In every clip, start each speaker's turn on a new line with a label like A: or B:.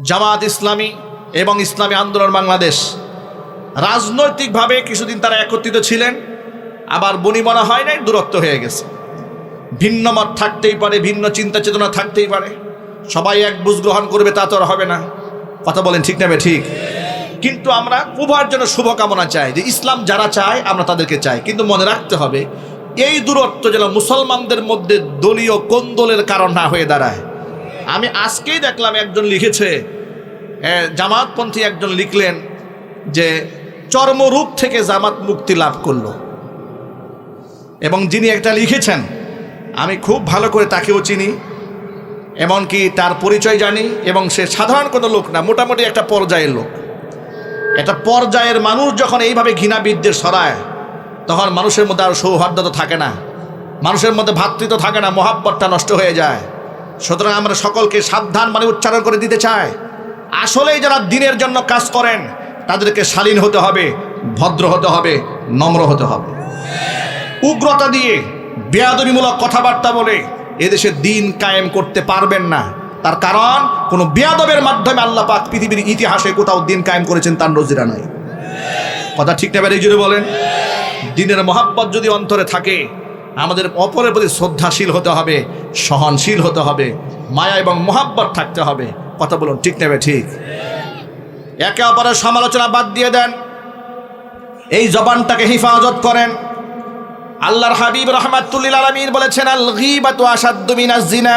A: জামাত ইসলামী এবং ইসলামী আন্দোলন বাংলাদেশ রাজনৈতিকভাবে কিছুদিন তারা একত্রিত ছিলেন, আবার বনিবনা হয় নাই, দূরত্ব হয়ে গেছে। ভিন্ন মত থাকতেই পারে, ভিন্ন চিন্তা চেতনা থাকতেই পারে, সবাই এক বুঝ গ্রহণ করবে তা তো আর হবে না। কথা বলেন ঠিক নেবে ঠিক। কিন্তু আমরা উভয়ের জন্য শুভকামনা চাই, যে ইসলাম যারা চায় আমরা তাদেরকে চাই, কিন্তু মনে রাখতে হবে এই দূরত্ব যেন মুসলমানদের মধ্যে দলীয় কোন্দলের কারণ না হয়ে দাঁড়ায়। আমি আজকেই দেখলাম একজন লিখেছে, জামাতপন্থী একজন লিখলেন যে চর্মরোগ থেকে জামাত মুক্তি লাভ করলো, এবং যিনি একটা লিখেছেন আমি খুব ভালো করে তাকেও চিনি, এমনকি তার পরিচয় জানি, এবং সে সাধারণ কোনো লোক না, মোটামুটি একটা পর্যায়ের লোক। একটা পর্যায়ের মানুষ যখন এইভাবে ঘৃণা বিদ্বেষ ছড়ায়, তখন মানুষের মধ্যে আর সৌহার্দ্যতা থাকে না, মানুষের মধ্যে ভ্রাতৃত্ব থাকে না, মহাব্বতটা নষ্ট হয়ে যায়। সুতরাং আমরা সকলকে সাবধান মানে উচ্চারণ করে দিতে চাই, আসলেই যারা দিনের জন্য কাজ করেন তাদেরকে শালীন হতে হবে, ভদ্র হতে হবে, নম্র হতে হবে। উগ্রতা দিয়ে বেয়াদবিমূলক কথাবার্তা বলে এদেশে দিন কায়েম করতে পারবেন না। তার কারণ কোনো বেয়াদবের মাধ্যমে আল্লাহ পাক পৃথিবীর ইতিহাসে কোথাও দিন কায়েম করেছেন তার নজিরা নাই। কথা ঠিক না বেড়ে জুড়ে বলেন। দিনের মহাব্বত যদি অন্তরে থাকে, আমাদের অপরের প্রতি শ্রদ্ধাশীল হতে হবে, সহনশীল হতে হবে, মায়া এবং মহাব্বত থাকতে হবে। কথা বলুন ঠিক নেবে ঠিক। একে অপরের সমালোচনা বাদ দিয়ে দেন, এই জবানটাকে হিফাজত করেন। আল্লাহর হাবিব রাহমাতুল লিল আলামিন বলেছেন, আল গীবাতু আশাদ্দু মিনাজ জিনা।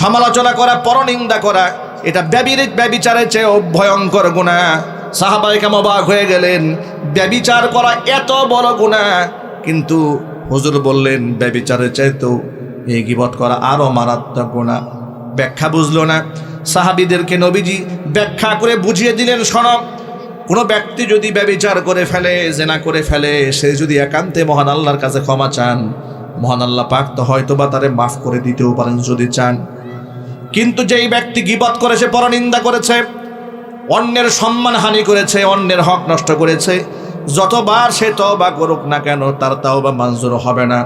A: সমালোচনা করা, পরনিন্দা করা, এটা ব্যভিচারের চেয়ে ভয়ঙ্কর গুনাহ। সাহাবায়ে কেরাম অবাক হয়ে গেলেন, ব্যভিচার করা এত বড় গুনাহ, কিন্তু হুজুর বললেন ব্যভিচারের চাইতেও এই গীবত করা আরো মারাত্মক গুনাহ। ব্যাখ্যা বুঝলো না, সাহাবীদেরকে নবীজি ব্যাখ্যা করে বুঝিয়ে দিলেন, শোনো, কোনো ব্যক্তি যদি ব্যভিচার করে ফেলে, জেনা করে ফেলে, সে যদি একান্তে মহান আল্লাহর কাছে ক্ষমা চান, মহান আল্লাহ পাক তো হয়তোবা তারে মাফ করে দিতেও পারেন যদি চান। কিন্তু যেই ব্যক্তি গীবত করেছে, পরনিন্দা করেছে, অন্যের সম্মানহানি করেছে, অন্যের হক নষ্ট করেছে, যতবার সে তওবা করুক না কেন তার তওবা মঞ্জুর হবে না,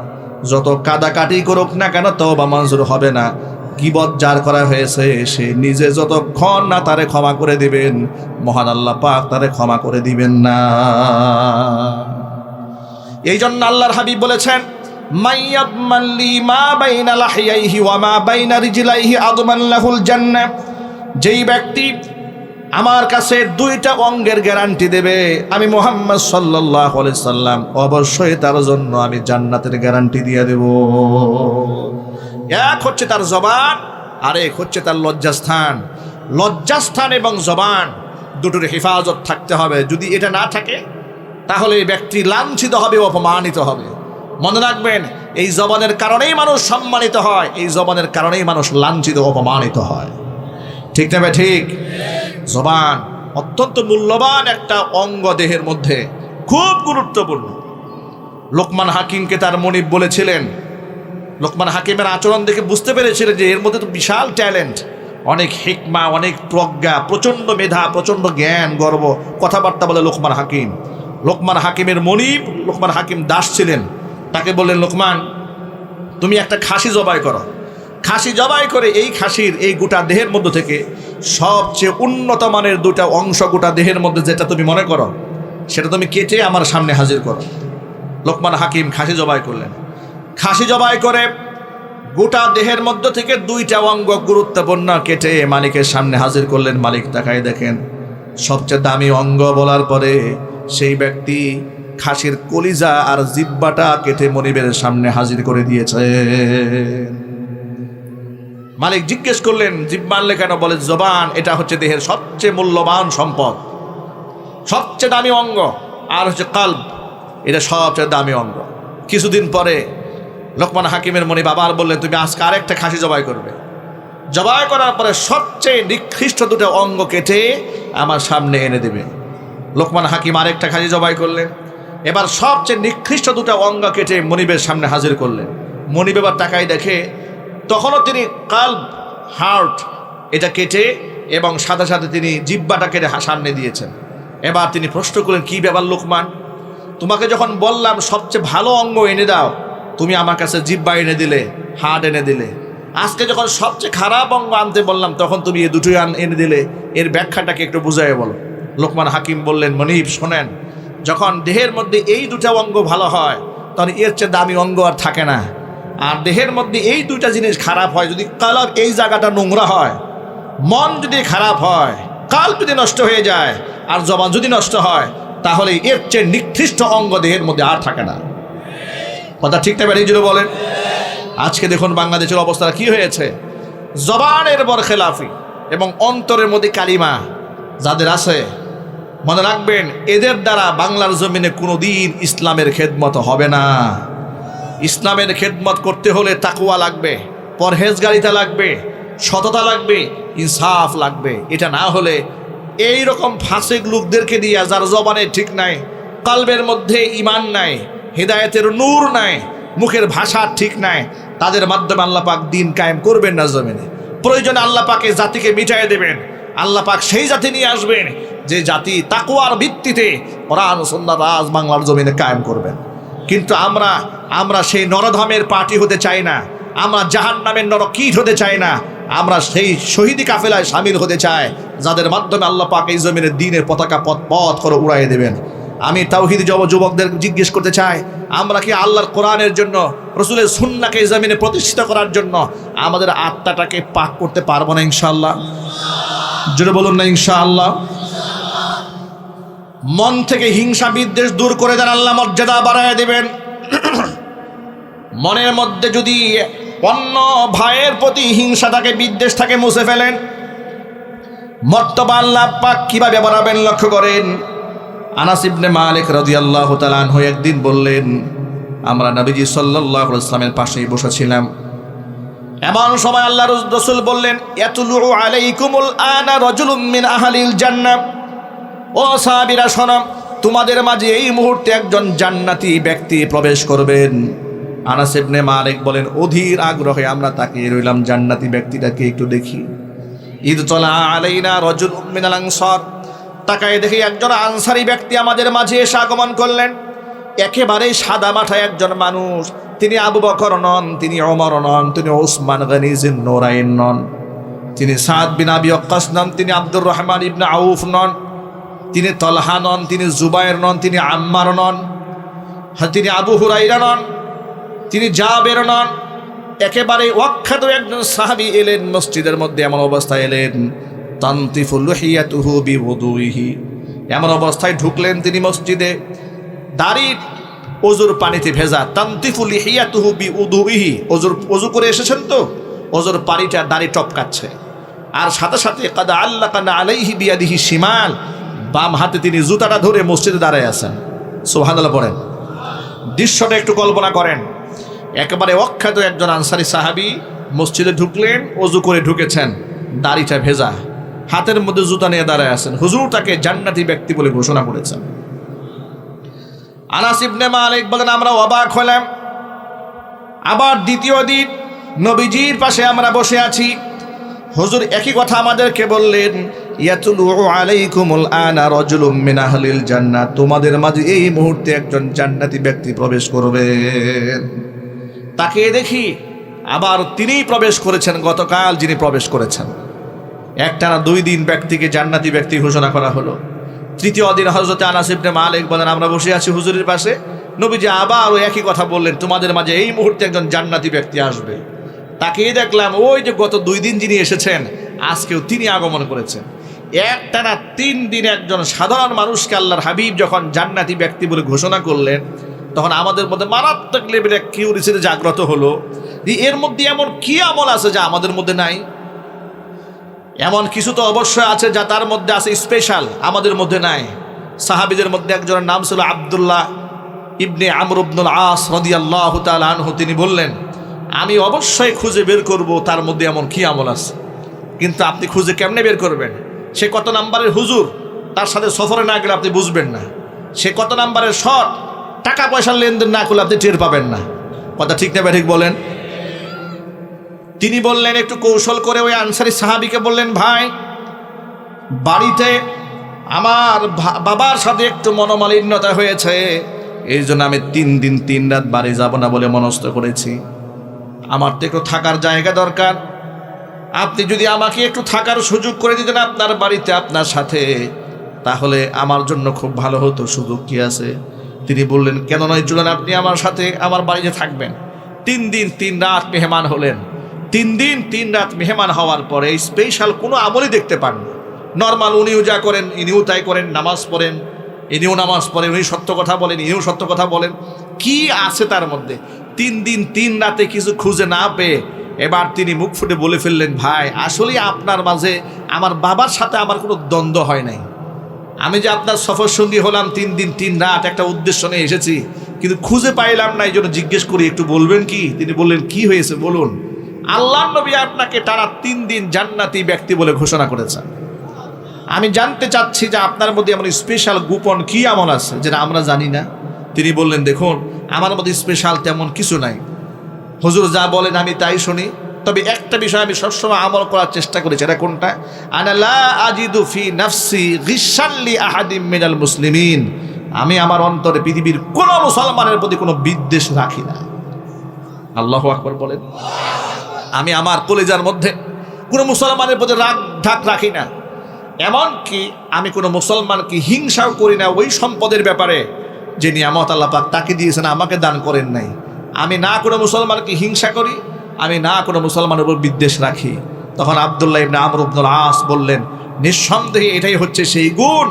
A: যত কাদাকাটি করুক না কেন তওবা মঞ্জুর হবে না। গীবত যার করা হয়েছে সে নিজে যতক্ষণ না তারে ক্ষমা করে দিবেন, মহান আল্লাহ পাক তারে ক্ষমা করে দিবেন না। এই জন্য আল্লাহর হাবিব বলেছেন, মাইয়াদমাল্লি মা বাইনা লাহিয়াইহি ওয়া মা বাইনা রিজলাইহি আদমান লাহুল জান্নাহ। যেই ব্যক্তি আমার কাছে দুইটা অঙ্গের গ্যারান্টি দেবে, আমি মুহাম্মদ সাল্লাল্লাহু আলাইহি সাল্লাম, অবশ্যই তার জন্য আমি জান্নাতের গ্যারান্টি দিয়ে দেব। এক হচ্ছে তার জবান, আর এক হচ্ছে তার লজ্জাস্থান। লজ্জাস্থান এবং জবান দুটোর হেফাজত থাকতে হবে। যদি এটা না থাকে তাহলে এই ব্যক্তি লাঞ্ছিত হবে, অপমানিত হবে। মনে রাখবেন, এই জবানের কারণেই মানুষ সম্মানিত হয়, এই জবানের কারণেই মানুষ লাঞ্ছিত, অপমানিত হয়। ঠিক না ভাই ঠিক? জবান অত্যন্ত মূল্যবান একটা অঙ্গ, দেহের মধ্যে খুব গুরুত্বপূর্ণ। লোকমান হাকিমকে তার মনিব বলেছিলেন, লোকমান হাকিমের আচরণ দেখে বুঝতে পেরেছিলেন যে এর মধ্যে তো বিশাল ট্যালেন্ট, অনেক হিকমা, অনেক প্রজ্ঞা, প্রচণ্ড মেধা, প্রচণ্ড জ্ঞান, গর্ব, কথাবার্তা বলে লোকমান হাকিম। লোকমান হাকিমের মনিব, লোকমান হাকিম দাস ছিলেন, তাকে বললেন, লোকমান তুমি একটা খাসি জবাই করো। খাসি জবাই করে এই খাসির এই গোটা দেহের মধ্যে থেকে সবচেয়ে উন্নত মানের দুটা অংশ গোটা দেহের মধ্যে যেটা তুমি মনে করো সেটা তুমি কেটে আমার সামনে হাজির করো। লোকমান হাকিম খাসি জবাই করলেন। খাসি জবাই করে গোটা দেহের মধ্যে থেকে দুইটা অঙ্গ গুরুত্বপূর্ণ কেটে মালিকের সামনে হাজির করলেন। মালিক তাকায় দেখেন সবচেয়ে দামি অঙ্গ বলার পরে সেই ব্যক্তি খাসির কলিজা আর জিহ্বাটা কেটে মনিবের সামনে হাজির করে দিয়েছে। মালিক জিজ্ঞেস করলেন, জিহ্বা আনলে কেন? বলে, জবান এটা হচ্ছে দেহের সবচেয়ে মূল্যবান সম্পদ, সবচেয়ে দামি অঙ্গ, আর হচ্ছে কালব, এটা সবচেয়ে দামি অঙ্গ। কিছুদিন পরে লোকমান হাকিমের মনিব আবার বললেন, তুমি আজকে আরেকটা খাসি জবাই করবে। জবাই করার পরে সবচেয়ে নিকৃষ্ট দুটো অঙ্গ কেটে আমার সামনে এনে দেবে। লোকমান হাকিম আরেকটা খাসি জবাই করলেন। এবার সবচেয়ে নিকৃষ্ট দুটো অঙ্গ কেটে মনিবের সামনে হাজির করলেন। মনিব এবার তাকাই দেখে তখনও তিনি কালব, হার্ট, এটা কেটে এবং সাথে সাথে তিনি জিহ্বাটা কেটে সামনে দিয়েছেন। এবার তিনি প্রশ্ন করলেন, কি ব্যাপার লোকমান, তোমাকে যখন বললাম সবচেয়ে ভালো অঙ্গ এনে দাও, তুমি আমার কাছে জিহ্বা এনে দিলে, হার্ট এনে দিলে। আজকে যখন সবচেয়ে খারাপ অঙ্গ আনতে বললাম তখন তুমি এই দুটোই এনে দিলে, এর ব্যাখ্যাটাকে একটু বুঝাই বলো। লোকমান হাকিম বললেন, মনিব শোনেন, যখন দেহের মধ্যে এই দুটা অঙ্গ ভালো হয় তখন এর চেয়ে দামি অঙ্গ আর থাকে না। আর দেহের মধ্যে এই দুইটা জিনিস খারাপ হয়, যদি কলব এই জায়গাটা নোংরা হয়, মন যদি খারাপ হয়, কাল যদি নষ্ট হয়ে যায়, আর জবান যদি নষ্ট হয়, তাহলে এর চেয়ে নিকৃষ্ট অঙ্গ দেহের মধ্যে আর থাকে না। কথা ঠিক না বেরিয়ে জুড়ে বলেন। আজকে দেখুন বাংলাদেশের অবস্থা কি হয়েছে, জবানের বরখেলাফি এবং অন্তরের মধ্যে কালিমা যাদের আছে, মনে রাখবেন এদের দ্বারা বাংলার জমিনে কোনোদিন ইসলামের খেদমত হবে না। ইসলামের খেদমত করতে হলে তাকওয়া লাগবে, পরহেজগারিতা লাগবে, সততা লাগবে, ইনসাফ লাগবে। এটা না হলে এই রকম ফাসিক লোকদেরকে দিয়ে, যার জবানে ঠিক নাই, কলবের মধ্যে ঈমান নাই, হিদায়াতের নূর নাই, মুখের ভাষা ঠিক নাই, তাদের মাধ্যমে আল্লাহ পাক দিন কায়েম করবেন না জমিনে। প্রয়োজনে আল্লাহ পাকে জাতিকে মিটাই দেবেন। আল্লাহ পাক সেই জাতি নিয়ে আসবেন যে জাতি তাকওয়ার ভিত্তিতে কোরআন ও সুন্নাহ রাজ বাংলার জমিনে কায়েম করবেন। কিন্তু আমরা সেই নরধমের পার্টি হতে চাই না, আমরা জাহান্নামের নরকীট হতে চাই না, আমরা সেই শহীদি কাফেলায় শামিল হতে চাই যাদের মাধ্যমে আল্লাহ পাক এই জমিনের দ্বীনের পতাকা পথ করে উড়াইয়ে দেবেন। আমি তাওহীদি যুবকদের জিজ্ঞেস করতে চাই, আমরা কি আল্লাহর কোরআনের জন্য, রসুলের সুন্নাহকে এই জমিনে প্রতিষ্ঠিত করার জন্য আমাদের আত্মাটাকে পাক করতে পারবো না ইনশাআল্লাহ? জোরে বলুন না ইনশাআল্লাহ। মন থেকে হিংসা বিদ্বেষ দূর করে দেন, আল্লাহ মর্যাদা বাড়ায় দেবেন। মনের মধ্যে যদি অন্য ভাইয়ের প্রতি হিংসা থাকে, বিদ্বেষ থাকে, মুছে ফেলেন। মর্তবা আল্লাহ পাক কিভাবে বাড়াবেন লক্ষ্য করেন। আনাস ইবনে মালিক রাদিয়াল্লাহু তাআলা আনহু একদিন বললেন, আমরা নবীজি সাল্লাল্লাহু আলাইহি ওয়াসাল্লামের পাশেই বসেছিলাম। এমন সময় আল্লাহর রাসূল বললেন, ইয়াতুলু আলাইকুমুল আনা রাজুলুম মিন আহলিল জান্নাহ। ও সাহাবীরা শোনো, তোমাদের মাঝে এই মুহূর্তে একজন জান্নাতি ব্যক্তি প্রবেশ করবেন। আনাস ইবনে মালিক বলেন, অধীর আগ্রহে আমরা তাকিয়ে রইলাম, জান্নাতি ব্যক্তিটাকে একটু দেখি। ইদ তলা আলাইনা রাজুলুম মিনাল আনসার, তাকায় দেখি একজন আনসারী ব্যক্তি আমাদের মাঝে এসে আগমন করলেন। একেবারে সাদা মাথায় একজন মানুষ। তিনি আবু বকর নন, তিনি ওমর নন, তিনি ওসমান গনি যিন্নুরাইন নন, তিনি সাদ বিন আবি ওয়াক্কাস নন, তিনি আব্দুর রহমান ইবনে আউফ নন, তিনি তলহা নন, তিনি জুবায়ের নন, তিনি আম্মার নন, তিনি আবু হুরাইরা নন, তিনি জাবের নন। একেবারে অখ্যাত একজন সাহাবী এলেন মসজিদের মধ্যে। এমন অবস্থায় এলেন, তানতিফু লিহিয়াতুহু বিউদুইহি, এমন অবস্থায় ঢুকলেন তিনি মসজিদে, দাড়ি ওজুর পানিতে ভেজা। তানতিফু লিহিয়াতুহু বিউদুইহি, ওজু করে এসেছেন তো, ওজুর পানিটা দাড়ি টপকাচ্ছে। আর সাথে সাথে কাদ আল্লাকানা আলাইহি বিয়াদিহি শিমাল, বাম হাতে তিনি জুতাটা ধরে মসজিদে দাঁড়ায় আছেন। সুবহানাল্লাহ পড়েন। দৃশ্যটা একটু কল্পনা করেন। একেবারে অখ্যাত একজন আনসারী সাহাবী মসজিদে ঢুকলেন, ওজু করে ঢুকেছেন, দাড়িটা ভেজা, হাতের মধ্যে জুতা নিয়ে দাঁড়ায় আছেন। হুজুর তাকে জান্নাতি ব্যক্তি বলে ঘোষণা করেছেন। আনাস ইবনে মালিক বলেন, আমরা অবাক হলাম। আবার দ্বিতীয় দিন নবীজির পাশে আমরা বসে আছি, হুজুর একই কথা আমাদেরকে বললেন, ইয়াতুলু আলাইকুমুল আনা রাজুলুম মিন আহলিল জান্নাহ, তোমাদের মাঝে এই মুহূর্তে একজন জান্নাতি ব্যক্তি প্রবেশ করবেন। তাকে দেখি আবার তিনিই প্রবেশ করেছেন, গতকাল যিনি প্রবেশ করেছেন। একটানা 2 দিন ব্যক্তিকে জান্নাতি ব্যক্তি ঘোষণা করা হলো। তৃতীয় দিন হযরত আনাস ইবনে মালিক বলেন, আমরা বসে আছি হুজুরের পাশে, নবীজি আবার ওই একই কথা বললেন, তোমাদের মাঝে এই মুহূর্তে একজন জান্নাতি ব্যক্তি আসবে। তাকেই দেখলাম ওই যে গত 2 দিন যিনি এসেছেন, আজকেও তিনি আগমন করেছেন। একটানা 3 দিন একজন সাধারণ মানুষকে আল্লাহর হাবিব যখন জান্নাতি ব্যক্তি বলে ঘোষণা করলেন, তখন আমাদের মধ্যে মারাত্মক লেভেলে কিউরিসিটি জাগ্রত হলো যে এর মধ্যে এমন কি আমল আছে যা আমাদের মধ্যে নাই। এমন কিছু তো অবশ্যই আছে যা তার মধ্যে আছে স্পেশাল, আমাদের মধ্যে নাই। সাহাবীদের মধ্যে একজনের নাম ছিল আব্দুল্লাহ ইবনে আমর ইবনুল আস রাদিয়াল্লাহু তাআলা আনহু। তিনি বললেন, আমি অবশ্যই খুঁজে বের করব তার মধ্যে এমন কি আমল আছে। কিন্তু আপনি খুঁজে কেমনে বের করবেন? সে কত নাম্বারের হুজুর, তার সাথে সফরে না গেলে আপনি বুঝবেন না। সে কত নাম্বারের শট, টাকা পয়সার লেনদেন না করলে আপনি টের পাবেন না। কথা ঠিক না ঠিক বলেন? তিনি বললেন, একটু কৌশল করে ওই আনসারী সাহাবীকে বললেন, ভাই বাড়িতে আমার বাবার সাথে একটু মনোমালিন্যতা হয়েছে, এই জন্য আমি 3 দিন 3 রাত বাড়ি যাব না বলে মনস্থ করেছি। আমার তো একটু থাকার জায়গা দরকার, আপনি যদি আমাকে একটু থাকার সুযোগ করে দিতেন আপনার বাড়িতে আপনার সাথে, তাহলে আমার জন্য খুব ভালো হতো। সুযোগ কি আছে? তিনি বললেন, কেন নয়, চলুন আপনি আমার সাথে আমার বাড়িতে থাকবেন। 3 দিন 3 রাত মেহমান হলেন। 3 দিন 3 রাত মেহমান হওয়ার পরে স্পেশাল কোনো আমলই দেখতে পান না। নর্মাল উনিও যা করেন ইনিও তাই করেন, নামাজ পড়েন, ইনিও নামাজ পড়েন, উনি সত্য কথা বলেন, ইনিও সত্য কথা বলেন। কি আছে তার মধ্যে? 3 দিন 3 রাতে কিছু খুঁজে না পেয়ে এবার তিনি মুখ ফুটে বলে ফেললেন, ভাই আসলে আপনার মাঝে আমার বাবার সাথে আমার কোনো দ্বন্দ্ব হয় নাই। আমি যে আপনার সফর সঙ্গী হলাম 3 দিন 3 রাত, একটা উদ্দেশ্য নিয়ে এসেছি, কিন্তু খুঁজে পাইলাম না, এই জন্য জিজ্ঞেস করি, একটু বলবেন কি? তিনি বললেন, কি হয়েছে বলুন। আল্লাহর নবী আপনাকে টানা 3 দিন জান্নাতি ব্যক্তি বলে ঘোষণা করেছেন। আমি জানতে চাচ্ছি যে আপনার মধ্যে এমন স্পেশাল গোপন কি আমল আছে যেটা আমরা জানি না। তিনি বললেন, দেখুন আমার মধ্যে স্পেশাল তেমন কিছু নাই, হুজুর যা বলেন আমি তাই শুনি, তবে একটা বিষয় আমি সবসময় আমল করার চেষ্টা করেছি। এটা কোনটা? আনা লা আজিদু ফি নাফসি গিশান লি আহাদিম মিনাল মুসলিমিন। আমি আমার অন্তরে পৃথিবীর কোনো মুসলমানের প্রতি কোনো বিদ্বেষ রাখি না। আল্লাহু আকবার বলেন। আমি আমার কলিজার মধ্যে কোনো মুসলমানের প্রতি রাগ ঢাক রাখি না। এমনকি আমি কোনো মুসলমানকে হিংসাও করি না ওই সম্পদের ব্যাপারে যে নিয়ামত আল্লাহ পাক তাকে দিয়েছেন, আমাকে দান করেন নাই। আমি না কোনো মুসলমানকে হিংসা করি, আমি না কোনো মুসলমানের উপর বিদ্বেষ রাখি। তখন আব্দুল্লাহ ইবনে আমর ইবনুল আস বললেন, নিঃসন্দেহে এটাই হচ্ছে সেই গুণ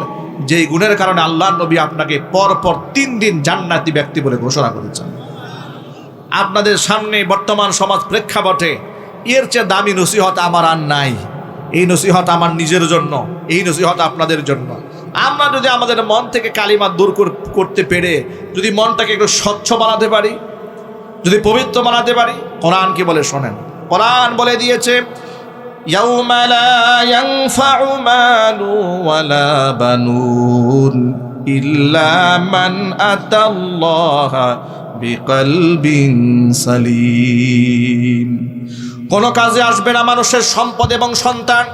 A: যেই গুণের কারণে আল্লাহর নবী আপনাকে পরপর 3 দিন জান্নাতি ব্যক্তি বলে ঘোষণা করেছেন। আপনাদের সামনে বর্তমান সমাজ প্রেক্ষাপটে এর চেয়ে দামি নসিহত আমার আর নাই। এই নসিহত আমার নিজের জন্য, এই নসিহত আপনাদের জন্য। আমরা যদি আমাদের মন থেকে কালিমা দূর করতে পেরে যদি মনটাকে একটু স্বচ্ছ বানাতে পারি, যদি পবিত্র বানাতে পারি, কোরআন কি বলে শোনেন। কোরআন বলে দিয়েছে, ইয়াউমা লা ইয়ানফাউ মালু ওয়ালা বানুন ইল্লা মান আতাল্লাহা বিকলবিন সালিম। কোনো কাজে আসবে না মানুষের সম্পদ এবং সন্তান,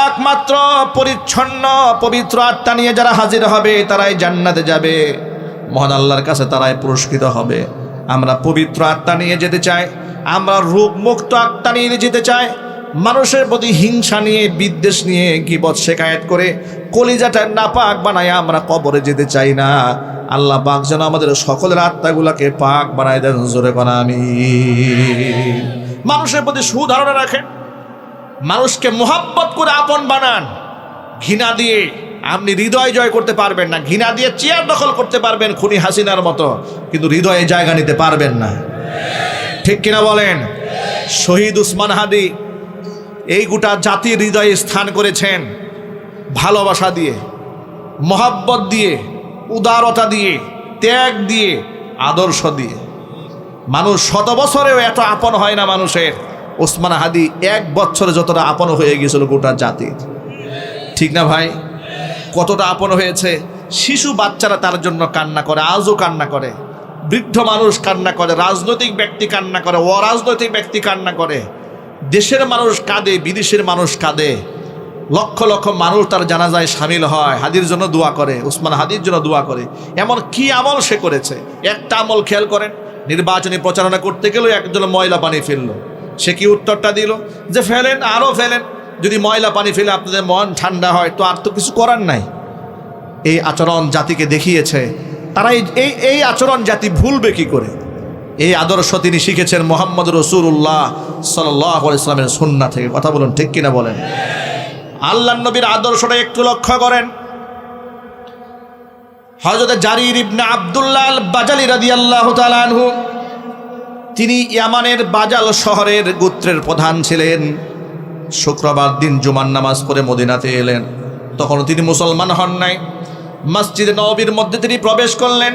A: একমাত্র পরিচ্ছন্ন পবিত্র আত্মা নিয়ে যারা হাজির হবে তারাই জান্নাতে যাবে, মহান আল্লাহর কাছে তারাই পুরস্কৃত হবে। আমরা পবিত্র আত্মা নিয়ে যেতে চাই, আমরা রোগমুক্ত আত্মা নিয়ে যেতে চাই। মানুষের প্রতি হিংসা নিয়ে, বিদ্বেষ নিয়ে, গীবত শেকায়েত করে কলিজাটা নাপাক বানায় আমরা কবরে যেতে চাই না। আল্লাহ পাক যেন আমাদের সকলের আত্মাগুলোকে পাক বানায় দেন। জোরে কোন আমিন। মানুষের প্রতি সুধারণা রাখেন, মানুষকে মোহাব্বত করে আপন বানান। ঘৃণা দিয়ে আপনি হৃদয় জয় করতে পারবেন না, ঘৃণা দিয়ে চেয়ার দখল করতে পারবেন খুনি হাসিনার মতো, কিন্তু হৃদয়ে জায়গা নিতে পারবেন না। ঠিক কিনা বলেন? শহীদ উসমান হাদি এই গোটা জাতির হৃদয়ে স্থান করেছেন ভালোবাসা দিয়ে, মোহাব্বত দিয়ে, উদারতা দিয়ে, ত্যাগ দিয়ে, আদর্শ দিয়ে। মানুষ 100 বছরেও এত আপন হয় না মানুষের। ওসমান হাদি 1 বছরে যতটা আপন হয়ে গিয়েছিল গোটা জাতির। ঠিক না ভাই? কতটা আপন হয়েছে। শিশু বাচ্চারা তার জন্য কান্না করে, আজও কান্না করে। বৃদ্ধ মানুষ কান্না করে, রাজনৈতিক ব্যক্তি কান্না করে, অরাজনৈতিক ব্যক্তি কান্না করে। দেশের মানুষ কাঁদে, বিদেশের মানুষ কাঁদে। লক্ষ লক্ষ মানুষ তার জানাজায় সামিল হয়, হাদির জন্য দোয়া করে, উসমান হাদির জন্য দোয়া করে। এমন কি আমল সে করেছে? একটা আমল খেয়াল করেন, নির্বাচনী প্রচারণা করতে গেলেও একজন ময়লা পানি ফেললো। সে কি উত্তরটা দিল? যে ফেলেন, আরও ফেলেন। যদি ময়লা পানি ফেলে আপনাদের মন ঠান্ডা হয় তো আর তো কিছু করার নাই। এই আচরণ জাতিকে দেখিয়েছে। তারা এই আচরণ জাতি ভুলবে কি করে? এই আদর্শ তিনি শিখেছেন মুহাম্মদ রাসূলুল্লাহ সাল্লাল্লাহু আলাইহি ওয়াসাল্লামের সুন্নাহ থেকে। কথা বলুন, ঠিক কিনা বলেন? আল্লাহর নবীর আদর্শটা একটু লক্ষ্য করেন। হযরত জারির ইবনে আব্দুল্লাহ আল বাজালি রাদিয়াল্লাহু তাআলা আনহু, তিনি ইয়ামানের বাজাল শহরের গোত্রের প্রধান ছিলেন। শুক্রবার দিন জুমার নামাজ পড়ে মদিনাতে এলেন। তখন তিনি মুসলমান হন নাই। মসজিদে নববীর মধ্যে তিনি প্রবেশ করলেন।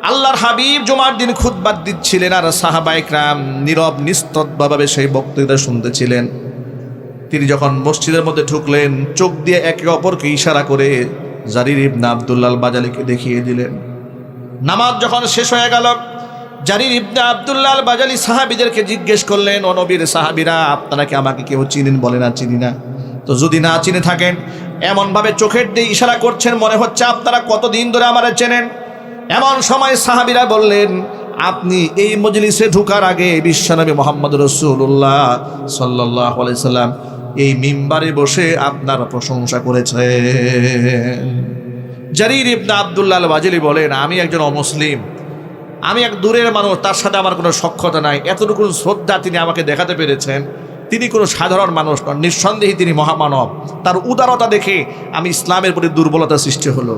A: আল্লাহর হাবিব জুমার দিন খুতবা দিচ্ছিলেন, আর সাহাবায়ে কেরাম নীরব নিস্তব্ধভাবে সেই বক্তৃতা শুনতেছিলেন। তিনি যখন মসজিদের মধ্যে ঢুকলেন, চোখ দিয়ে একে অপরকে ইশারা করে জারির ইবনে আব্দুল্লাহ আল বাজালিকে দেখিয়ে দিলেন। নামাজ যখন শেষ হয়ে গেল, জারির ইবনে আব্দুল্লাহ আল বাজালি সাহাবীদেরকে জিজ্ঞেস করলেন, ও নবীর সাহাবীরা, আপনারা কি আমাকে কেউ চিনেন? বলে না, চিনি না। তো যদি না চিনে থাকেন, এমনভাবে চোখের দিয়ে ইশারা করছেন মনে হচ্ছে আপনারা কতদিন ধরে আমারে চেনেন। এমন সময় সাহাবীরা বললেন, আপনি এই মজলিসে ঢোকার আগে বিশ্বনবী মুহাম্মদ রাসূলুল্লাহ সাল্লাল্লাহু আলাইহি সাল্লাম এই মিম্বারে বসে আপনার প্রশংসা করেছেন। জারির ইবনে আব্দুল্লাহ আল বাজিলি বলেন, আমি একজন অমুসলিম, আমি এক দূরের মানুষ, তার সাথে আমার কোনো সখ্যতা নাই, এতটুকু শ্রদ্ধা তিনি আমাকে দেখাতে পেরেছেন। তিনি কোনো সাধারণ মানুষ নন, নিঃসন্দেহে তিনি মহামানব। তার উদারতা দেখে আমি ইসলামের প্রতি দুর্বলতা সৃষ্টি হলো।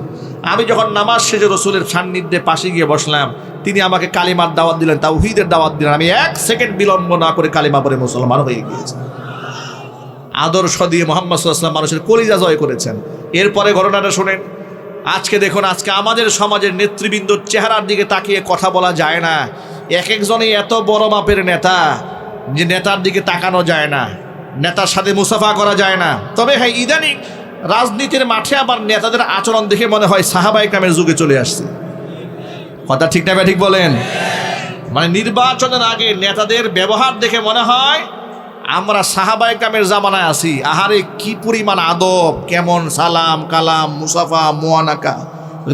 A: আমি যখন নামাজ শেষে রসুলের সান্নিধ্যে পাশে গিয়ে বসলাম, তিনি আমাকে কালিমার দাওয়াত দিলেন, তাওহীদের দাওয়াত দিলেন। আমি 1 সেকেন্ড বিলম্ব না করে কালিমা পড়ে মুসলমান হয়ে গিয়েছি। আদর্শ দিয়ে মুহাম্মদ সাল্লাল্লাহু আলাইহি ওয়াসাল্লাম মানুষের কলিজা জয় করেছেন। এরপরে ঘটনাটা শুনেন। আজকে দেখুন, আজকে আমাদের সমাজের নেতৃবৃন্দর চেহারার দিকে তাকিয়ে কথা বলা যায় না। এক একজনই এত বড় মাপের নেতা যে নেতার দিকে তাকানো যায় না, নেতার সাথে মুসাফা করা যায় না। তবে হ্যাঁ, ইদানিং রাজনীতির মাঠে আবার নেতাদের আচরণ দেখে মনে হয় সাহাবায়ে কেরামের যুগে চলে আসছে। কথা ঠিক না ঠিক বলেন? মানে নির্বাচনের আগে নেতাদের ব্যবহার দেখে মনে হয় আমরা সাহাবায়ে কেরামের জামানায় আছি। আহারে কি পরিমাণ আদব, কেমন সালাম কালাম মুসাফা মুয়ানাকা।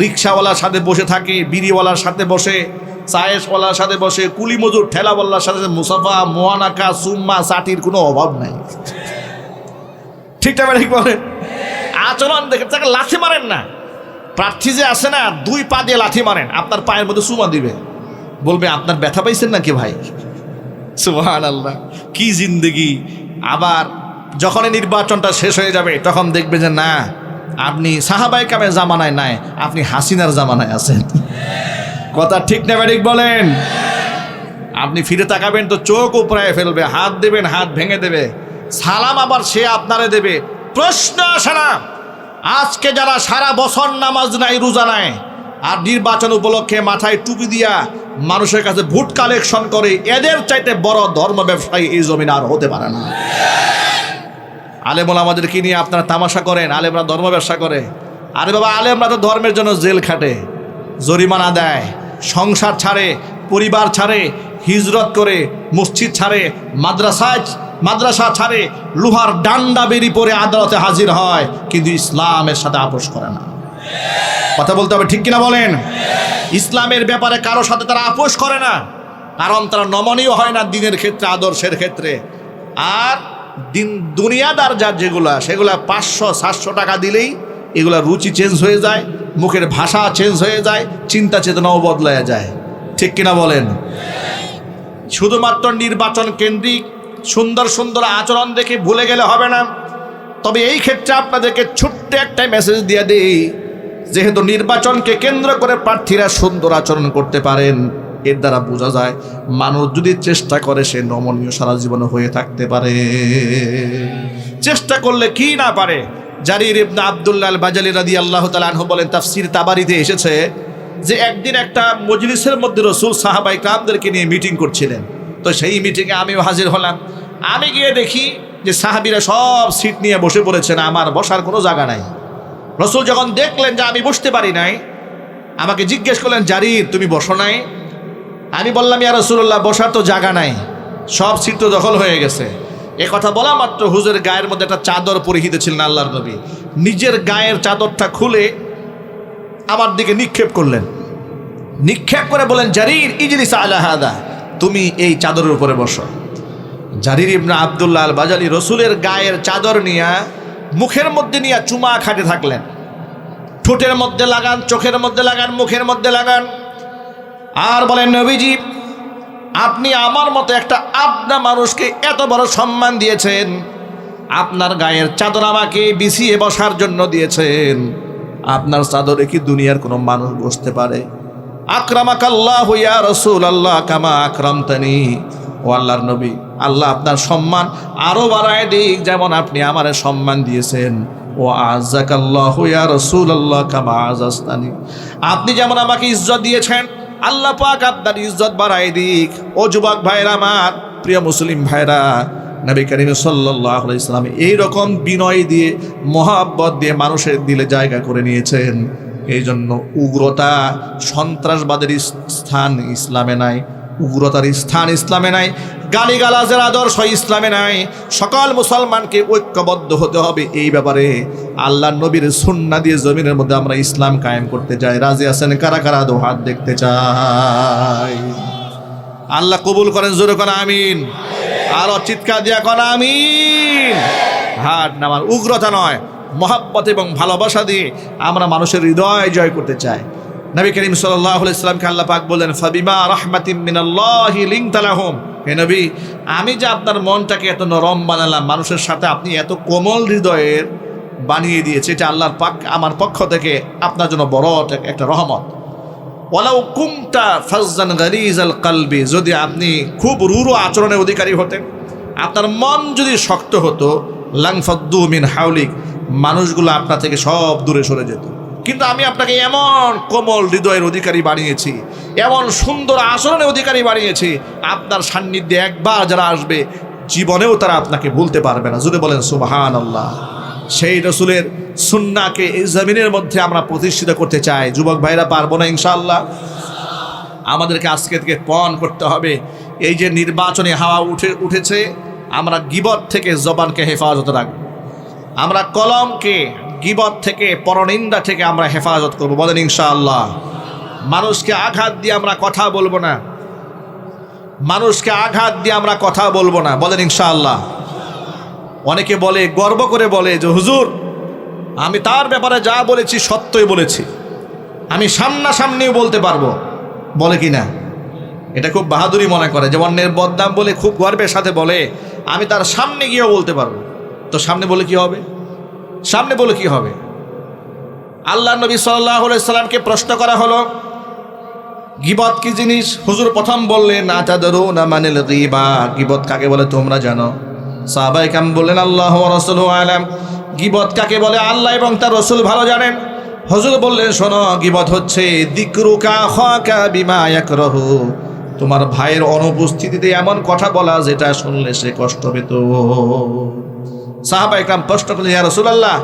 A: রিক্সাওয়ালার সাথে বসে থাকে, বিড়িওয়ালার সাথে বসে, চায়েসওয়ালার সাথে বসে, কুলি মজুর ঠেলাওয়ালার সাথে মুসাফা মুয়ানাকা সুম্মা চাটির কোনো অভাব নাই। ঠিকঠাক ঠিক বলেন? আচরণ দেখে তাকে লাথি মারেন না। প্রার্থী যে আসে না, 2 পা দিয়ে লাথি মারেন, আপনার পায়ের মধ্যে চুমা দিবে, বলবে আপনার ব্যথা পাইছেন নাকি ভাই? সুবহানাল্লাহ, কি জিন্দেগি। আবার যখনই নির্বাচনটা শেষ হয়ে যাবে তখন দেখবে যে না, আপনি সাহাবায়ে কেরামের জামানায় নাই, আপনি হাসিনার জামানায় আছেন। কথা ঠিক না ঠিক বলেন? আপনি ফিরে তাকাবেন তো চোখ উপড়ায় ফেলবে, হাত দেবেন হাত ভেঙে দেবে, সালাম আবার সে আপনারে দেবে। প্রশ্ন আসে না, আজকে যারা সারা বছর নামাজ নাই রোজা নাই আর নির্বাচন উপলক্ষে মাথায় টুপি দিয়া মানুষের কাছে ভোট কালেকশন করে, এদের চাইতে বড় ধর্ম ব্যবসায়ী এই জমিন আর হতে পারে না। আলেম ওলামাদেরকে নিয়ে আপনারা তামাশা করেন, আলেমরা ধর্ম ব্যবসা করে। আরে বাবা, আলেমরা তো ধর্মের জন্য জেল খাটে, জরিমানা দেয়, সংসার ছাড়ে, পরিবার ছাড়ে, হিজরত করে, মসজিদ ছাড়ে, মাদ্রাসা ছাড়ে, লোহার ডান্ডা বেরি পরে আদালতে হাজির হয়, কিন্তু ইসলামের সাথে আপোষ করে না। কথা বলতে হবে, ঠিক কিনা বলেন? ইসলামের ব্যাপারে কারো সাথে তারা আপোষ করে না, কারণ তারা নমনীয় হয় না দিনের ক্ষেত্রে, আদর্শের ক্ষেত্রে। আর দুনিয়াদার যার যেগুলা, সেগুলা 500-700 টাকা দিলেই এগুলা রুচি চেঞ্জ হয়ে যায়, মুখের ভাষা চেঞ্জ হয়ে যায়, চিন্তা চেতনাও বদলায় যায়। ঠিক কিনা বলেন? শুধুমাত্র নির্বাচন কেন্দ্রিক সুন্দর সুন্দর আচরণ দেখে ভুলে গেলে হবে না। তবে এই ক্ষেত্রে আপনাদেরকে ছোট্ট একটা মেসেজ দিয়ে দিই, যেহেতু নির্বাচনকে কেন্দ্র করে প্রার্থীরা সুন্দর আচরণ করতে পারেন, এর দ্বারা বোঝা যায় মানুষ যদি চেষ্টা করে সে নমনীয় সারা জীবন হয়ে থাকতে পারে। চেষ্টা করলে কি না পারে। জারির ইবনে আব্দুল্লাহ আল বাজালি রাদিয়াল্লাহু তাআলা আনহু বলেন, তাফসীর তাবারিতে এসেছে যে একদিন একটা মজলিসের মধ্যে রাসূল সাহাবায়ে কেরামদেরকে নিয়ে মিটিং করছিলেন। তো সেই মিটিংয়ে আমিও হাজির হলাম। আমি গিয়ে দেখি যে সাহাবীরা সব সিট নিয়ে বসে পড়েছেন, আমার বসার কোনো জায়গা নাই। রাসূল যখন দেখলেন যে আমি বসতে পারি নাই, আমাকে জিজ্ঞেস করলেন, জারির তুমি বসো নাই? আমি বললাম, ইয়া রাসূলুল্লাহ, বসার তো জায়গা নাই, সব সিট তো দখল হয়ে গেছে। এ কথা বলা মাত্র হুজুরের গায়ের মধ্যে একটা চাদর পরিহিত ছিলেন আল্লাহর নবী, নিজের গায়ের চাদরটা খুলে আমার দিকে নিক্ষেপ করলেন। নিক্ষেপ করে বলেন, জারির ইজলিস আলা হাদা, তুমি এই চাদরের উপরে বসো। জারির ইবনে আব্দুল্লাহ আল বাজালি রসুলের গায়ের চাদর নিয়ে মুখের মধ্যে নিয়ে চুমা খাটে থাকলেন। ঠোঁটের মধ্যে লাগান, চোখের মধ্যে লাগান, মুখের মধ্যে লাগান, আর বলেন, নবীজি আপনি আমার মতো একটা আপনা মানুষকে এত বড় সম্মান দিয়েছেন, আপনার গায়ের চাদর আমাকে বিছিয়ে বসার জন্য দিয়েছেন, আপনার চাদরে কি দুনিয়ার কোনো মানুষ বসতে পারে? আকরামাকাল্লাহু ইয়া রাসূলুল্লাহ কামা আকরামতানি। ও আল্লাহর নবী, আল্লাহ আপনার সম্মান আরো বাড়ায় দিক, যেমন আপনি আমারে সম্মান দিয়েছেন। ও আযাকাল্লাহু ইয়া রাসূলুল্লাহ কামা আযাস্তানি, আপনি যেমন আমাকে ইজ্জত দিয়েছেন, আল্লাহ পাক আপনার ইজ্জত বাড়ায় দিক। ও যুবক ভাইরা, আমার প্রিয় মুসলিম ভাইরা, নবী করিম সাল্লাল্লাহু আলাইহি সাল্লাম এইরকম বিনয় দিয়ে, মহব্বত দিয়ে মানুষের দিলে জায়গা করে নিয়েছেন। এই জন্য উগ্রতা, সন্ত্রাসবাদের স্থান ইসলামে নাই, উগ্রতার স্থান ইসলামে নাই, গালিগালাজের আদর্শ ইসলামে নাই। সকল মুসলমানকে ঐক্যবদ্ধ হতে হবে এই ব্যাপারে। আল্লাহর নবীর সুন্নাহ দিয়ে জমিনের মধ্যে আমরা ইসলাম কায়েম করতে চাই। রাজি আছেন কারা কারা? দো হাত দেখতে চাই। আল্লাহ কবুল করেন, জোরে করেন আমিন। আরো চিৎকার দিয়া করেন আমিন। হাট নামার উগ্রতা নয়, মহাব্বত এবং ভালোবাসা দিয়ে আমরা মানুষের হৃদয় জয় করতে চাই। নবী করিম সাল্লাল্লাহু আলাইহি সাল্লামকে আল্লাহ পাক বললেন, ফাবিমা রাহমাতিম মিনাল্লাহি লিনতা লাহুম, হে নবী, আমি যে আপনার মনটাকে এত নরম বানালাম, মানুষের সাথে আপনি এত কোমল হৃদয়ের বানিয়ে দিয়েছে, এটা আল্লাহর পাক আমার পক্ষ থেকে আপনার জন্য বড় একটা রহমত। ওয়ালাউ কুমতা ফাজ্জান গালিজাল কলবি, যদি আপনি খুব রূঢ় আচরণের অধিকারী হতেন, আপনার মন যদি শক্ত হতো, লাংফাদ্দু মিন হাওলিক, মানুষগুলো আপনার থেকে সব দূরে সরে যেত। কিন্তু আমি আপনাকে এমন কোমল হৃদয়ের অধিকারী বানিয়েছি, এমন সুন্দর আচরণের অধিকারী বানিয়েছি, আপনার সান্নিধ্যে একবার যারা আসবে জীবনেও তারা আপনাকে ভুলতে পারবে না। জুড়ে বলেন সুবহানাল্লাহ। সেই রসুলের সুন্নাহকে এই জমিনের মধ্যে আমরা প্রতিষ্ঠিত করতে চাই। যুবক ভাইরা, পারবো না ইনশাআল্লাহ? আমাদেরকে আজকে থেকে পণ করতে হবে। এই যে নির্বাচনী হাওয়া উঠেছে, আমরা গীবত থেকে জবানকে হেফাজত রাখবো, আমরা কলমকে গীবত থেকে, পরনিন্দা থেকে আমরা হেফাজত করবো। বলেন ইনশাআল্লাহ। মানুষকে আঘাত দিয়ে আমরা কথা বলবো না, মানুষকে আঘাত দিয়ে আমরা কথা বলবো না। বলেন ইনশাআল্লাহ। অনেকে বলে, গর্ব করে বলে যে হুজুর, আমি তার ব্যাপারে যা বলেছি সত্যই বলেছি, আমি সামনাসামনিও বলতে পারবো। বলে কি না? এটা খুব বাহাদুরি মনে করে, যে অন্যের বদনাম বলে খুব গর্বের সাথে বলে আমি তার সামনে গিয়েও বলতে পারবো। তো সামনে বলে কি হবে? সামনে বলে কি হবে? আল্লাহ নবী সাল্লাল্লাহু আলাইহি সাল্লামকে প্রশ্ন করা হলো, গীবত কি জিনিস? হুজুর প্রথম বললেন, আতাদরুনা মানিল গীবা, গীবত কাকে বলে তোমরা জানো? সাহাবায়ে কেরাম বললেন, আল্লাহু ওয়া রাসূলুহু আলাম, গীবত কাকে বলে আল্লাহ এবং তার রাসূল ভালো জানেন। হুজুর বললেন, শোনো, গীবত হচ্ছে যিকরুকা আখাকা বিমা ইয়াকরাহু, তোমার ভাইয়ের অনুপস্থিতিতে এমন কথা বলা যেটা শুনলে সে কষ্ট পেত। সাহাবায়ে কেরাম প্রশ্ন করলেন, ইয়া রাসূলুল্লাহ,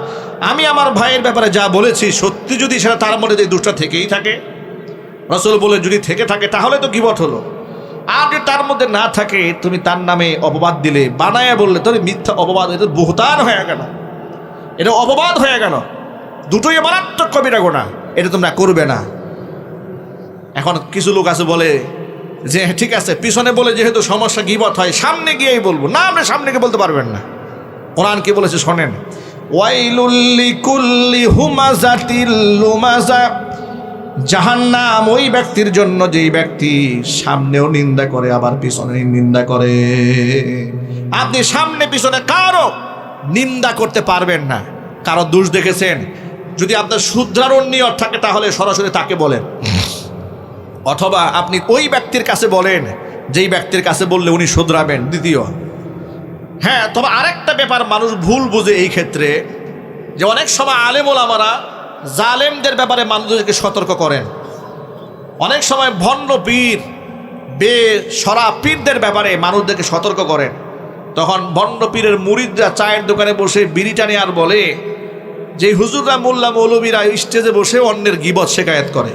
A: আমি আমার ভাইয়ের ব্যাপারে যা বলেছি সত্যি যদি সেটা তার মধ্যে এই দুষ্টা থেকেই থাকে? রাসূল বলে, যদি থেকে থাকে তাহলে তো গীবত হলো। আর যদি তার মধ্যে না থাকে, তুমি তার নামে অপবাদ দিলে, বানায়া বললে, তাহলে মিথ্যা অপবাদ, এটা বুহতান হয়ে গেল, এটা অপবাদ হয়ে গেল, দুটোই মারাত্মক কবিরা গুনাহ, এটা তোমরা করবে না। এখন কিছু লোক আছে বলে যে ঠিক আছে, পিছনে বলে যেহেতু সমস্যা গীবত হয়, সামনে গিয়েই বলবো। না, আপনি সামনে গিয়ে বলতে পারবেন না। কোরআন কি বলেছে শোনেন, ওয়াইলুল লিকুল্লি হুমাযাতিল লুমাযা, জাহান্নাম ওই ব্যক্তির জন্য যেই ব্যক্তি সামনেও নিন্দা করে আবার পিছনে নিন্দা করে। আপনি সামনে পিছনে কারো নিন্দা করতে পারবেন না। কারো দোষ দেখেছেন, যদি আপনার শুধরানোর নিয়ত থাকে তাহলে সরাসরি তাকে বলেন, অথবা আপনি ওই ব্যক্তির কাছে বলেন যেই ব্যক্তির কাছে বললে উনি শুধরাবেন। দ্বিতীয়, হ্যাঁ, তবে আরেকটা ব্যাপার মানুষ ভুল বুঝে এই ক্ষেত্রে, যে অনেক সময় আলেম ওলামারা জালেমদের ব্যাপারে মানুষদেরকে সতর্ক করেন। অনেক সময় ভণ্ড পীর, বেসরা পীরদের ব্যাপারে মানুষদেরকে সতর্ক করেন। তখন ভণ্ড পীরের মুরিদরা চায়ের দোকানে বসে বিড়ি টানে আর বলে যে হুজুররা, মোল্লা মৌলবীরা স্টেজে বসে অন্যের গীবত শেকায়েত করে।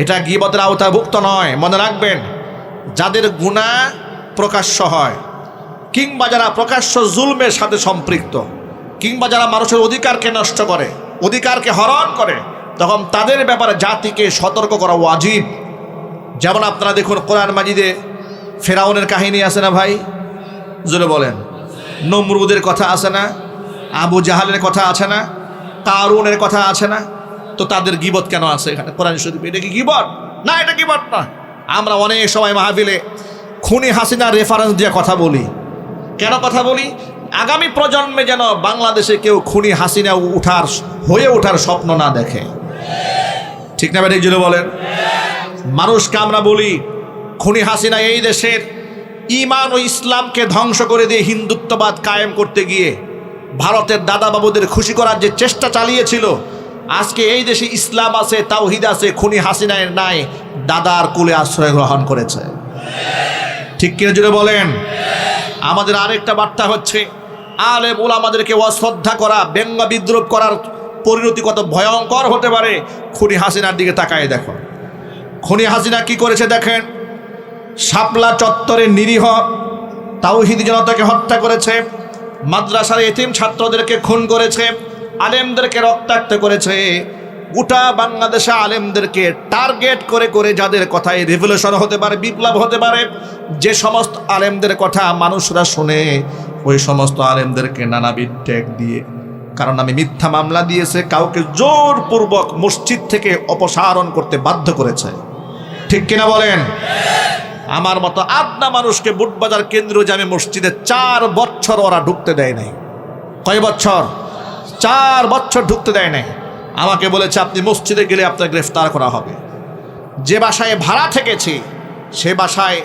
A: এটা গীবতের আওতাভুক্ত নয়। মনে রাখবেন, যাদের গুনাহ প্রকাশ্য হয়, কিংবা যারা প্রকাশ্য জুলমের সাথে সম্পৃক্ত, কিংবা যারা মানুষের অধিকারকে নষ্ট করে, অধিকারকে হরণ করে, তখন তাদের ব্যাপারে জাতিকে সতর্ক করা ওয়াজিব। যেমন আপনারা দেখুন, কোরআন মাজিদে ফেরাউনের কাহিনী আছে না ভাই? জোরে বলেন। নমরুদের কথা আছে না? আবু জাহালের কথা আছে না? কারুনের কথা আছে না? তো তাদের গীবত কেন আছে এখানে কোরআন শরীফে? এটা কি গীবত? না, এটা গীবত না। আমরা অনেক সময় মাহফিলে খুনি হাসিনার রেফারেন্স দিয়ে কথা বলি। কেন কথা বলি? আগামী প্রজন্মে যেন বাংলাদেশে কেউ খুনি হাসিনা হয়ে ওঠার স্বপ্ন না দেখে। ঠিক না ভাই? জুড়ে বলেন। মানুষকে আমরা বলি, খুনি হাসিনা এই দেশের ঈমান ও ইসলামকে ধ্বংস করে দিয়ে হিন্দুত্ববাদ কায়েম করতে গিয়ে ভারতের দাদা বাবুদের খুশি করার যে চেষ্টা চালিয়েছিল, আজকে এই দেশে ইসলাম আছে, তাওহীদ আছে, খুনি হাসিনার নাই দাদার কুলে আশ্রয় গ্রহণ করেছে। ঠিক কিনা জুড়ে বলেন। আমাদের আরেকটা বার্তা হচ্ছে, আলেম ওলামাদেরকে অশ্রদ্ধা করা, ব্যঙ্গ বিদ্রুপ করার পরিণতি কত ভয়ঙ্কর হতে পারে। খুনি হাসিনার দিকে তাকায় দেখো। খুনি হাসিনা কি করেছে দেখেন। শাপলা চত্বরে নিরীহ তাওহীদি জনতাকে হত্যা করেছে, মাদ্রাসার এতিম ছাত্রদেরকে খুন করেছে, আলেমদেরকে রক্তাক্ত করেছে, গোটা বাংলাদেশে আলেমদেরকে টার্গেট করে করে যাদের কথায় রেভলিউশন হতে পারে, বিপ্লব হতে পারে, যে সমস্ত আলেমদের কথা মানুষরা শুনে ওই সমস্ত আলেমদেরকে নানাবিধ ট্যাগ দিয়ে, কারণ আমি মিথ্যা মামলা দিয়েছে, কাউকে জোরপূর্বক মসজিদ থেকে অপসারণ করতে বাধ্য করেছে। ঠিক কিনা বলেন? আমার মতো আদনা মানুষকে বুটবাজার কেন্দ্রীয় জামে মসজিদে 4 বছর ওরা ঢুকতে দেয় নাই। কয় বছর? 4 বছর ঢুকতে দেয় নাই। আমাকে বলেছে আপনি মসজিদে গেলে আপনার গ্রেফতার করা হবে। যে বাসায় ভাড়া থেকেছি সে বাসায়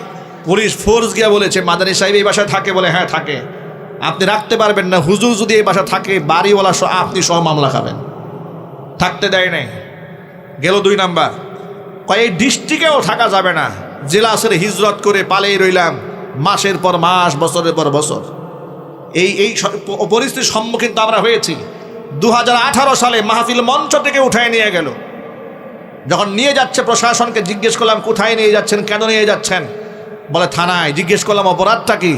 A: পুলিশ ফোর্স গিয়ে বলেছে মাদানী সাহেব এই বাসায় থাকে, বলে হ্যাঁ থাকে, আপনি রাখতে পারবেন না, হুজুর যদি এই বাসা থাকে বাড়িওয়ালা আপনি সহ মামলা খাবেন। থাকতে দেয় নাই। গেল 2 নাম্বার, কয় এই ডিস্ট্রিক্টেও থাকা যাবে না, জেলা ছেড়ে হিজরত করে পালিয়ে রইলাম মাসের পর মাস, বছরের পর বছর। এই পরিস্থিতির সম্মুখীন তো আমরা হয়েছি। 2018 সালে মাহফিল মঞ্চ থেকে উঠায় নিয়ে গেল। যখন নিয়ে যাচ্ছে প্রশাসনকে জিজ্ঞেস করলাম কোথায় নিয়ে যাচ্ছেন, কেন নিয়ে যাচ্ছেন? বলে থানায়। জিজ্ঞেস করলাম অপরাধটা কি?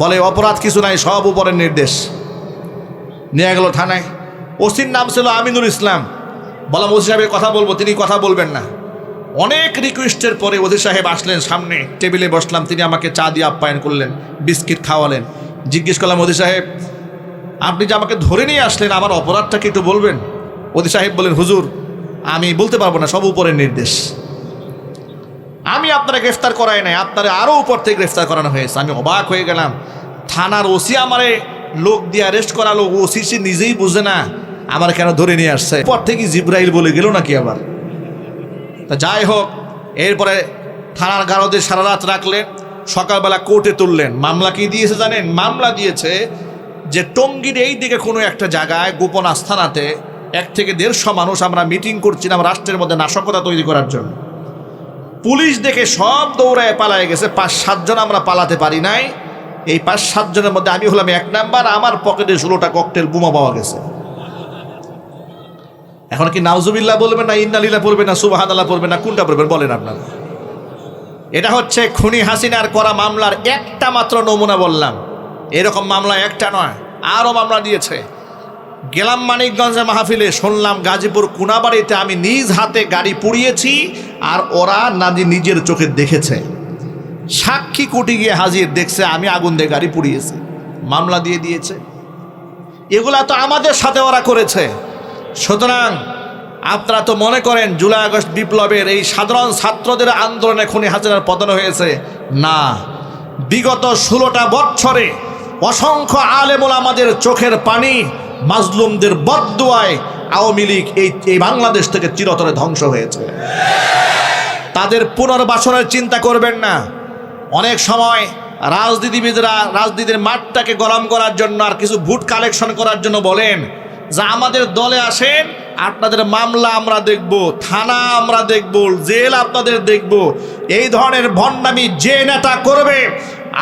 A: বলে অপরাধ কিছু নাই, সব উপরের নির্দেশ। নিয়ে গেল থানায়। ওসির নাম ছিল আমিনুল ইসলাম। বললাম ওসি সাহেবের কথা বলবো, তিনি কথা বলবেন না। অনেক রিকোয়েস্টের পরে ওসি সাহেব আসলেন, সামনে টেবিলে বসলাম, তিনি আমাকে চা দিয়ে আপ্যায়ন করলেন, বিস্কিট খাওয়ালেন। জিজ্ঞেস করলাম ওসি সাহেব আপনি যে আমাকে ধরে নিয়ে আসলেন আমার অপরাধটা কি একটু বলবেন? ওসি সাহেব বলেন হুজুর আমি বলতে পারবো না, সব উপরের নির্দেশ। আমি আপনারা গ্রেফতার করাই নাই, আপনারা আরও উপর থেকে গ্রেফতার করানো হয়েছে। আমি অবাক হয়ে গেলাম। থানার ওসি আমারে লোক দিয়ে অ্যারেস্ট করালো, ওসি সে নিজেই বুঝে না আমার কেন ধরে নিয়ে আসছে। পর থেকে জিব্রাইল বলে গেল নাকি আবার। তা যাই হোক, এরপরে থানার গারদে সারা রাত রাখলেন, সকালবেলা কোর্টে তুললেন। মামলা কি দিয়েছে জানেন? মামলা দিয়েছে যে টঙ্গীর এই দিকে কোনো একটা জায়গায় গোপন আস্থানাতে 1 থেকে 150 মানুষ আমরা মিটিং করছিলাম রাষ্ট্রের মধ্যে নাশকতা তৈরি করার জন্য। পুলিশ দেখে সব দৌড়ায় পালায় গেছে, 5-7 জন আমরা পালাতে পারি নাই। এই 5-7 জনের মধ্যে আমি হলাম 1 নাম্বার। আমার পকেটে 16টা ককটেল বোমা পাওয়া গেছে। এখন কি নাউজুবিল্লাহ বলবেন না ইন্নালিল্লাহ পড়বেন না সুবহানাল্লাহ পড়বেন না, কোনটা পড়বেন বলেন আপনারা? এটা হচ্ছে খুনি হাসিনার করা মামলার একটা মাত্র নমুনা বললাম। এরকম মামলা একটা নয়, আরও মামলা দিয়েছে। গেলাম মানিকগঞ্জের মাহফিলে, শুনলাম গাজীপুর কোনাবাড়িতে আমি নিজ হাতে গাড়ি পুড়িয়েছি আর ওরা নিজের চোখে দেখেছে। সাক্ষী কোর্টে গিয়ে হাজির, দেখছে আমি আগুন দিয়ে গাড়ি পুড়িয়েছি, মামলা দিয়ে দিয়েছে। এগুলা তো আমাদের সাথে ওরা করেছে। সুতরাং আপনারা তো মনে করেন জুলাই আগস্ট বিপ্লবের এই সাধারণ ছাত্রদের আন্দোলনে খুনি হাসিনার পতন হয়েছে? না, বিগত 16টা বছরে অসংখ্য আলেম ওলামাদের চোখের পানি, মাজলুমদের বদদুয়ায় আওয়ামী লীগ এই বাংলাদেশ থেকে চিরতরে ধ্বংস হয়েছে। তাদের পুনর্বাসনের চিন্তা করবেন না। অনেক সময় রাজনীতিবিদরা রাজনীতির মাঠটাকে গরম করার জন্য আর কিছু ভোট কালেকশন করার জন্য বলেন যে আমাদের দলে আসেন, আপনাদের মামলা আমরা দেখব, থানা আমরা দেখব, জেল আপনাদের দেখব। এই ধরনের ভণ্ডামি যে নেতা করবে,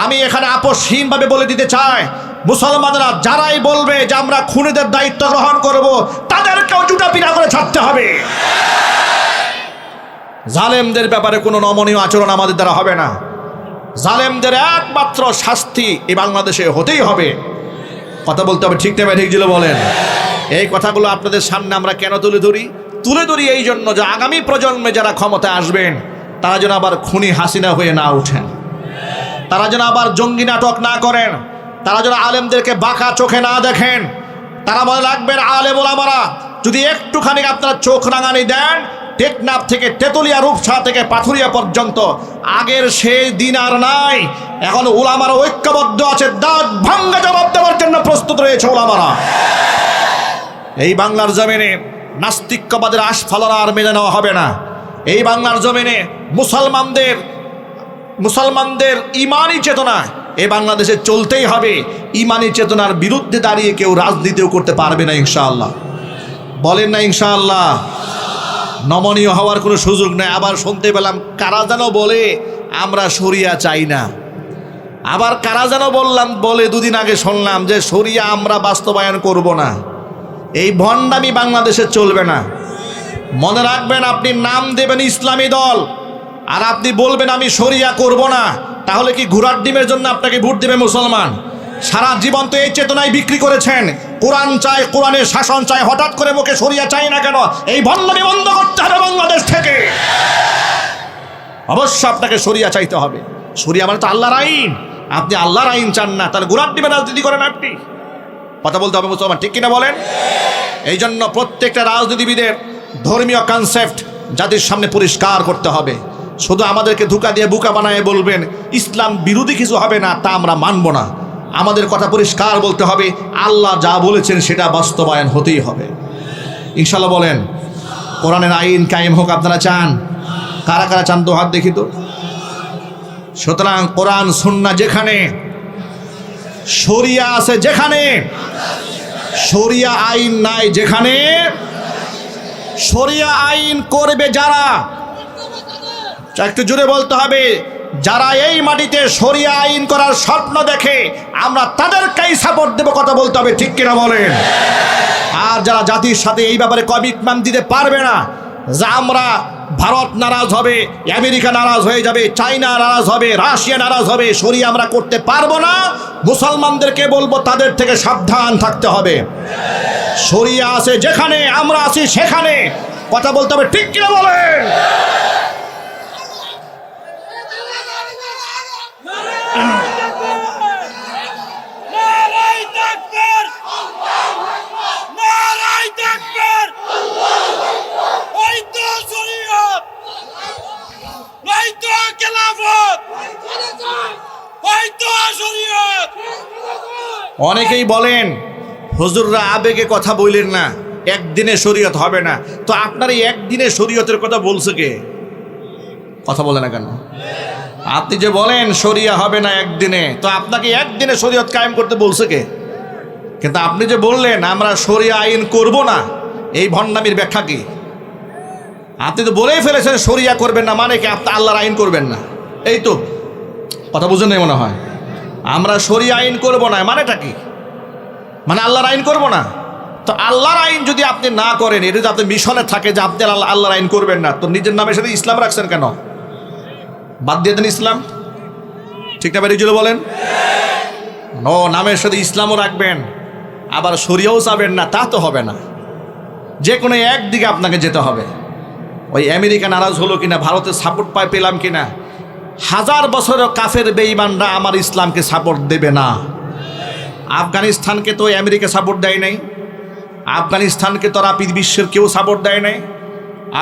A: আমি এখানে আপসহীনভাবে বলে দিতে চাই, মুসলমানরা যারাই বলবে যে আমরা খুনিদের দায়িত্ব গ্রহণ করব, তাদেরকেও জুতা পিটা করে ছাড়তে হবে। জালেমদের ব্যাপারে কোনো নমনীয় আচরণ আমাদের দ্বারা হবে না। জালেমদের একমাত্র শাস্তি এই বাংলাদেশে হতেই হবে। কথা বলতে হবে, ঠিক নেবে ঠিক ছিল বলেন। এই কথাগুলো আপনাদের সামনে আমরা কেন তুলে ধরি এই জন্য যে আগামী প্রজন্মে যারা ক্ষমতায় আসবেন তারা যেন আবার খুনি হাসিনা হয়ে না ওঠেন, তারা যেন আবার জঙ্গি নাটক না করেন, তারা যেন আলেমদেরকে বাঁকা চোখে না দেখেন। তারা মনে রাখবেন আলেম ওলামারা যদি একটুখানি আপনারা চোখ রাঙানি দেন, টেকনাফ থেকে তেতুলিয়া, রূপসা থেকে পাথুরিয়া পর্যন্ত আগের সেই দিন আর নাই। এখন ওলামারা ঐক্যবদ্ধ আছে, দাঁত ভাঙ্গা জবাব দেওয়ার জন্য প্রস্তুত রয়েছে ওলামারা। এই বাংলার জমিনে নাস্তিক্যবাদের আস্ফালন আর মেনে নেওয়া হবে না। এই বাংলার জমিনে মুসলমানদের ইমানি চেতনা এই বাংলাদেশে চলতেই হবে। ইমানি চেতনার বিরুদ্ধে দাঁড়িয়ে কেউ রাজনীতিও করতে পারবে না ইনশাআল্লাহ। বলেন না ইনশাআল্লাহ? নমনীয় হওয়ার কোনো সুযোগ নেই। আবার শুনতে পেলাম কারা যেন বলে আমরা শরিয়া চাই না। আবার কারা যেন বলে 2 দিন আগে শুনলাম যে শরিয়া আমরা বাস্তবায়ন করব না। এই ভণ্ডামি বাংলাদেশে চলবে না। মনে রাখবেন, আপনি নাম দেবেন ইসলামী দল আর আপনি বলবেন আমি শরিয়া করব না, তাহলে কি ঘোড়ার ডিমের জন্য আপনাকে ভোট দেবে মুসলমান? সারা জীবন তো এই চেতনায় বিক্রি করেছেন, কোরআন চাই, কোরআনের শাসন চাই, হঠাৎ করে মুখে শরিয়া চাই না কেন? এই ভণ্ডামি বন্ধ করতে হবে বাংলাদেশ থেকে। অবশ্য আপনাকে শরিয়া চাইতে হবে। শরিয়া মানে তো আল্লাহর আইন। আপনি আল্লাহর আইন চান না, তাহলে গোলাপ দিবে রাজনীতি করেন আপনি। কথা বলতে হবে মুসলমান, ঠিক কিনা বলেন? এই জন্য প্রত্যেকটা রাজনীতিবিদের ধর্মীয় কনসেপ্ট জাতির সামনে পরিষ্কার করতে হবে। শুধু আমাদেরকে ধোঁকা দিয়ে বোকা বানায় বলবেন ইসলাম বিরোধী কিছু হবে না, তা আমরা মানব না। আমাদের কথা পরিষ্কার বলতে হবে, আল্লাহ যা বলেছেন সেটা বাস্তবায়ন হতেই হবে ইনশাল্লাহ। বলেন কোরআনের আইন কায়েম হোক আপনারা চান? কারা কারা চান তো হাত দেখি তো। সুতরাং কোরআন সুন্নাহ যেখানে, শরিয়া আছে যেখানে, শরিয়া আইন নাই যেখানে, শরিয়া আইন করবে যারা, একটু জোরে বলতে হবে, যারা এই মাটিতে শরিয়া আইন করার স্বপ্ন দেখে আমরা তাদেরকেই সাপোর্ট দেব। কথা বলতে হবে, ঠিক কিনা বলেন? আর যারা জাতির সাথে এই ব্যাপারে কমিটমেন্ট দিতে পারবে না, যা আমরা ভারত নারাজ হবে, আমেরিকা নারাজ হয়ে যাবে, চায়না নারাজ হবে, রাশিয়া নারাজ হবে, শরিয়া আমরা করতে পারবো না, মুসলমানদেরকে বলবো তাদের থেকে সাবধান থাকতে হবে। শরিয়া আছে যেখানে, আমরা আছি সেখানে। কথা বলতে হবে, ঠিক কিনা বলেন? অনেকেই বলেন হুজুররা আবেগে কথা বললেন না, একদিনে শরীয়ত হবে না। তো আপনার এই একদিনে শরীয়তের কথা বলছে কে? কথা বলে না কেন? আপনি যে বলেন শরিয়া হবে না একদিনে, তো আপনাকে একদিনে শরীয়ত কায়েম করতে বলছে কে? কিন্তু আপনি যে বললেন আমরা শরিয়া আইন করব না, এই ভণ্ডামির ব্যাখ্যা কি? আপনি তো বলেই ফেলেছেন শরিয়া করবেন না, মানে কি আপনি আল্লাহর আইন করবেন না? এই তো কথা বুঝেন নাই মনে হয়। আমরা শরিয়া আইন করব না মানেটা কি? মানে আল্লাহর আইন করব না। তো আল্লাহর আইন যদি আপনি না করেন, এটা যদি আপনি মিশনে থাকে যে আপনি আল্লাহর আইন করবেন না, তো নিজের নামের সাথে ইসলাম রাখছেন কেন? বাদ দিয়ে দেন ইসলাম, ঠিক না? বেরিয়ে বলেন ও নামের সাথে ইসলামও রাখবেন, আবার শরিয়াও চাবেন না, তা তো হবে না। যে কোনো একদিকে আপনাকে যেতে হবে। ওই আমেরিকা নারাজ হলো কিনা, ভারতের সাপোর্ট পেলাম কিনা, 1000 বছরের কাফের বেঈমানরা আমার ইসলামকে সাপোর্ট দেবে না। আফগানিস্তানকে তো আমেরিকা সাপোর্ট দেয় নাই, আফগানিস্তানকে তো বিশ্বের কেউ সাপোর্ট দেয় নাই।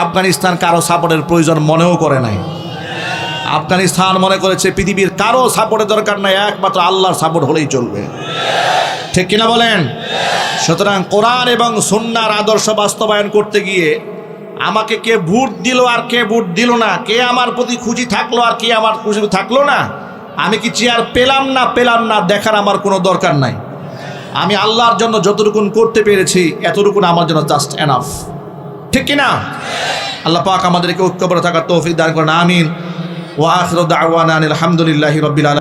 A: আফগানিস্তান কারো সাপোর্টের প্রয়োজন মনেও করে নাই। আফগানিস্তান মনে করেছে পৃথিবীর কারো সাপোর্টের দরকার নাই, একমাত্র আল্লাহর সাপোর্ট হলেই চলবে, ঠিক কিনা বলেন? সুতরাং কোরআন এবং সুন্নাহর আদর্শ বাস্তবায়ন করতে গিয়ে আমাকে কে ভোট দিল আর কে ভোট দিল না, কে আমার প্রতি খুশি থাকলো আর কে আমার খুশি থাকলো না, আমি কি চেয়ার পেলাম না দেখার আমার কোনো দরকার নাই। আমি আল্লাহর জন্য যতটুকু করতে পেরেছি এতটুকু আমার জন্য জাস্ট এনাফ, ঠিক কিনা? আল্লাহ পাক আমাদেরকে ঐক্যবদ্ধ থাকার তৌফিক দান করেন, আমিন। ওয়া আখিরু দাওয়ানা আলহামদুলিল্লাহি রাব্বিল আলামিন।